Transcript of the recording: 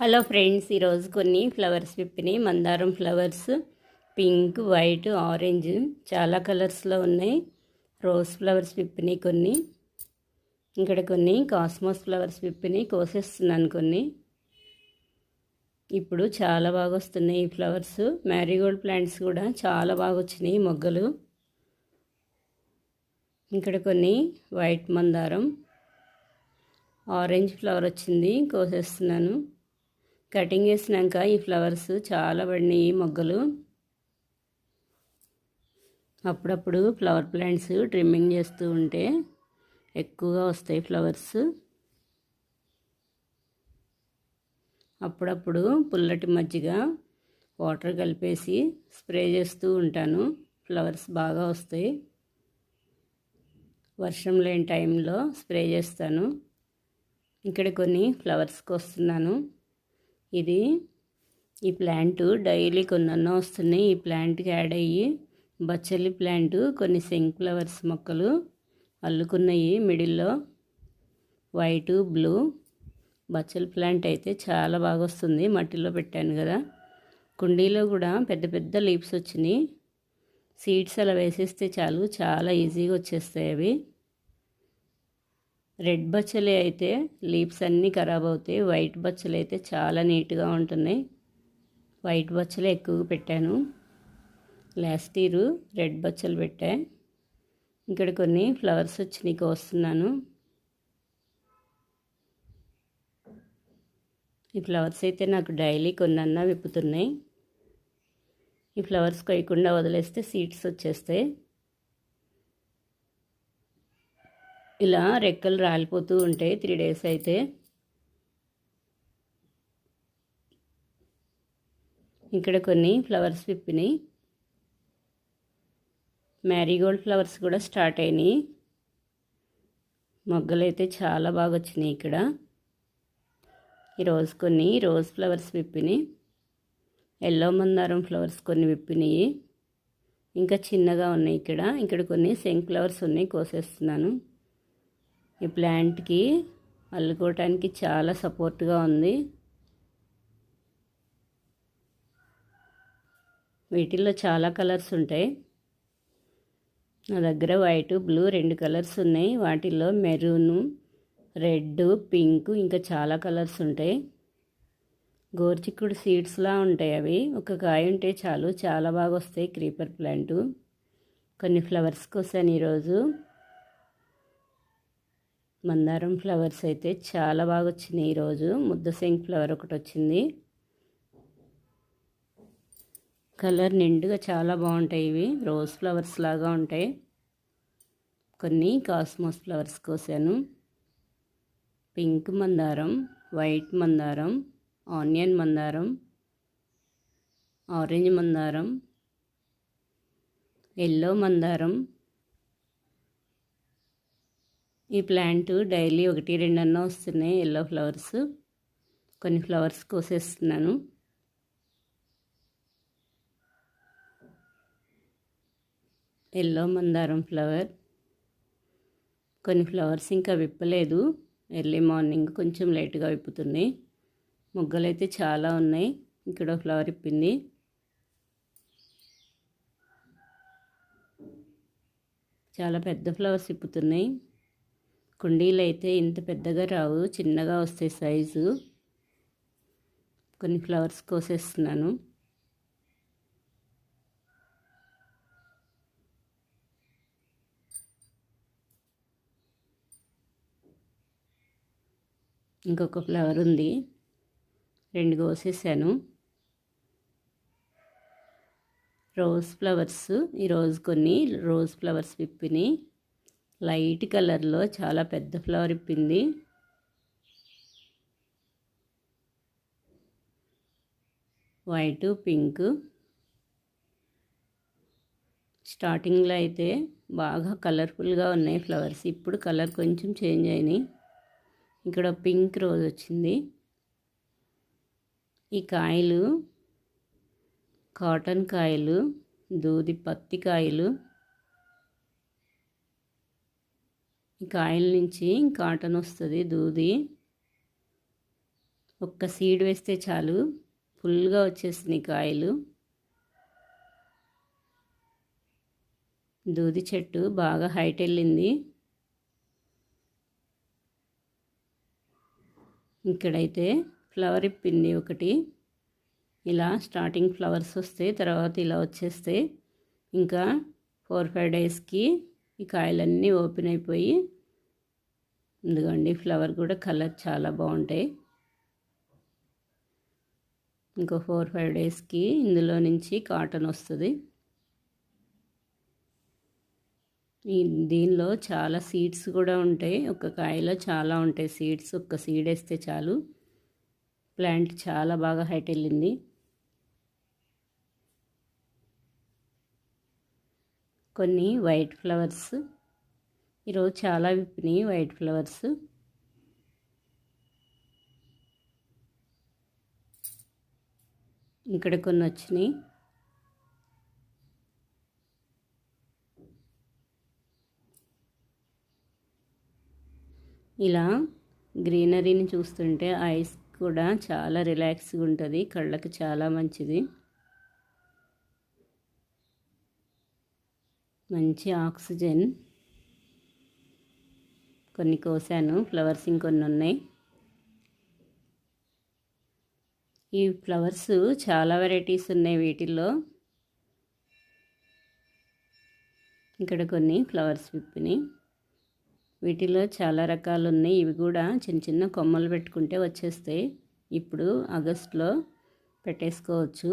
Hello friends, ఈరోజు కొన్ని flowers విప్పినాయి. మందారం ఫ్లవర్స్ పింక్, వైట్, ఆరెంజ్ చాలా కలర్స్లో ఉన్నాయి. రోజ్ ఫ్లవర్స్ విప్పినాయి కొన్ని. ఇక్కడ కొన్ని కాస్మోస్ ఫ్లవర్స్ విప్పినాయి, కోసేస్తున్నాను కొన్ని. ఇప్పుడు చాలా బాగా వస్తున్నాయి ఈ ఫ్లవర్స్. మ్యారీగోల్డ్ ప్లాంట్స్ కూడా చాలా బాగా వచ్చినాయి మొగ్గలు. ఇక్కడ కొన్ని వైట్ మందారం, ఆరెంజ్ ఫ్లవర్ వచ్చింది, కోసేస్తున్నాను. కటింగ్ చేసినాక ఈ ఫ్లవర్స్ చాలా పడినాయి మొగ్గలు. అప్పుడప్పుడు ఫ్లవర్ ప్లాంట్స్ ట్రిమ్మింగ్ చేస్తూ ఉంటే ఎక్కువగా వస్తాయి ఫ్లవర్స్. అప్పుడప్పుడు పుల్లటి మజ్జిగ వాటర్ కలిపేసి స్ప్రే చేస్తూ ఉంటాను. ఫ్లవర్స్ బాగా వస్తాయి. వర్షం లేని టైంలో స్ప్రే చేస్తాను. ఇక్కడ కొన్ని ఫ్లవర్స్కి వస్తున్నాను. ఈ ప్లాంట్ డైలీ కొన్నన్నా వస్తున్నాయి. ఈ ప్లాంట్కి యాడ్ అయ్యి బచ్చలి ప్లాంట్ కొన్ని సింక్ ఫ్లవర్స్ మొక్కలు అల్లుకున్నాయి. మిడిల్లో వైట్, బ్లూ. బచ్చలి ప్లాంట్ అయితే చాలా బాగా వస్తుంది. మట్టిలో పెట్టాను కదా. కుండీలో కూడా పెద్ద పెద్ద లీవ్స్ వచ్చినాయి. సీడ్స్ అలా వేసేస్తే చాలు, చాలా ఈజీగా వచ్చేస్తాయి అవి. రెడ్ బచ్చలి అయితే లీవ్స్ అన్నీ ఖరాబ్ అవుతాయి. వైట్ బచ్చలి అయితే చాలా నీట్గా ఉంటున్నాయి. వైట్ బచ్చలు ఎక్కువగా పెట్టాను. లాస్ట్ ఇయర్ రెడ్ బచ్చలు పెట్టా. ఇక్కడ కొన్ని ఫ్లవర్స్ వచ్చినాయి, కోస్తున్నాను. ఈ ఫ్లవర్స్ అయితే నాకు డైలీ కొన్నన్నా విప్పుతున్నాయి. ఈ ఫ్లవర్స్ కొయ్యకుండా వదిలేస్తే సీడ్స్ వచ్చేస్తాయి. ఇలా రెక్కలు రాలిపోతూ ఉంటాయి 3 days అయితే. ఇక్కడ కొన్ని ఫ్లవర్స్ విప్పినాయి. మ్యారీగోల్డ్ ఫ్లవర్స్ కూడా స్టార్ట్ అయినాయి. మొగ్గలు అయితే చాలా బాగా వచ్చినాయి. ఇక్కడ ఈరోజు కొన్ని రోజ్ ఫ్లవర్స్ విప్పినాయి. ఎల్లో మందారం ఫ్లవర్స్ కొన్ని విప్పినాయి. ఇంకా చిన్నగా ఉన్నాయి. ఇక్కడ కొన్ని శంఖ్ ఫ్లవర్స్ ఉన్నాయి, కోసేస్తున్నాను. ఈ ప్లాంట్కి అల్లుకోవటానికి చాలా సపోర్ట్గా ఉంది. వీటిల్లో చాలా కలర్స్ ఉంటాయి. నా దగ్గర వైట్, బ్లూ 2 కలర్స్ ఉన్నాయి. వాటిల్లో మెరూను, రెడ్, పింక్ ఇంకా చాలా కలర్స్ ఉంటాయి. గోర్చిక్కుడు సీడ్స్లా ఉంటాయి అవి. ఒక కాయ ఉంటే చాలు, చాలా బాగా వస్తాయి. క్రీపర్ ప్లాంటు కొన్ని ఫ్లవర్స్ కోసాను ఈరోజు. మందారం ఫ్లవర్స్ అయితే చాలా బాగా వచ్చినాయి ఈరోజు. ముద్ద శంఖ్ ఫ్లవర్ ఒకటి వచ్చింది. కలర్ నిండుగా చాలా బాగుంటాయి. ఇవి రోజ్ ఫ్లవర్స్ లాగా ఉంటాయి. కొన్ని కాస్మోస్ ఫ్లవర్స్ కోసాను. పింక్ మందారం, వైట్ మందారం, ఆనియన్ మందారం, ఆరెంజ్ మందారం, ఎల్లో మందారం. ఈ ప్లాంట్ డైలీ 1-2 అన్నా వస్తున్నాయి ఎల్లో ఫ్లవర్స్. కొన్ని ఫ్లవర్స్ కోసేస్తున్నాను. ఎల్లో మందారం ఫ్లవర్. కొన్ని ఫ్లవర్స్ ఇంకా విప్పలేదు. ఎర్లీ మార్నింగ్ కొంచెం లేట్గా విప్పుతున్నాయి. మొగ్గలు అయితే చాలా ఉన్నాయి. ఇక్కడ ఫ్లవర్ విప్పింది. చాలా పెద్ద ఫ్లవర్స్ విప్పుతున్నాయి. కుండీలు అయితే ఇంత పెద్దగా రావు, చిన్నగా వస్తాయి సైజు. కొన్ని ఫ్లవర్స్ కోసేస్తున్నాను. ఇంకొక ఫ్లవర్ ఉంది, 2 కోసేసాను. Rose flowers. ఈరోజు కొన్ని రోజ్ ఫ్లవర్స్ విప్పినాయి. లైట్ కలర్లో చాలా పెద్ద ఫ్లవర్ ఇప్పింది. White, pink. స్టార్టింగ్లో అయితే బాగా కలర్ఫుల్గా ఉన్నాయి ఫ్లవర్స్. ఇప్పుడు కలర్ కొంచెం చేంజ్ అయినాయి. ఇక్కడ పింక్ రోజ్ వచ్చింది. ఈ కాయలు కాటన్ కాయలు, దూది పత్తి కాయలు. ఈ కాయల నుంచి కాటన్ వస్తుంది, దూది. ఒక్క సీడ్ వేస్తే చాలు ఫుల్గా వచ్చేసినాయి కాయలు. దూది చెట్టు బాగా హైట్ వెళ్ళింది. ఇక్కడైతే ఫ్లవర్ ఇప్పింది ఒకటి. ఇలా స్టార్టింగ్ ఫ్లవర్స్ వస్తే తర్వాత ఇలా వచ్చేస్తే ఇంకా 4-5 డేస్కి ఈ కాయలన్నీ ఓపెన్ అయిపోయి, ఇదిగోండి ఫ్లవర్ కూడా కలర్ చాలా బాగుంటాయి. ఇంకో 4-5 డేస్కి ఇందులో నుంచి కాటన్ వస్తుంది. దీనిలో చాలా సీడ్స్ కూడా ఉంటాయి. ఒక కాయలో చాలా ఉంటాయి సీడ్స్. ఒక్క సీడ్ వేస్తే చాలు ప్లాంట్ చాలా బాగా హైట్ వెళ్ళింది. కొన్ని వైట్ ఫ్లవర్స్ ఈరోజు చాలా విప్పినాయి. వైట్ ఫ్లవర్స్ ఇక్కడ కొన్ని వచ్చినాయి. ఇలా గ్రీనరీని చూస్తుంటే ఐస్ కూడా చాలా రిలాక్స్గా ఉంటుంది, కళ్ళకి చాలా మంచిది. మంచి ఆక్సిజన్. కొన్ని కోసాను ఫ్లవర్స్, ఇంకొన్ని ఉన్నాయి. ఈ ఫ్లవర్స్ చాలా వెరైటీస్ ఉన్నాయి వీటిల్లో. ఇక్కడ కొన్ని ఫ్లవర్స్ విప్పినాయి. వీటిలో చాలా రకాలు ఉన్నాయి. ఇవి కూడా చిన్న చిన్న కొమ్మలు పెట్టుకుంటే వచ్చేస్తాయి. ఇప్పుడు ఆగస్టులో పెట్టేసుకోవచ్చు.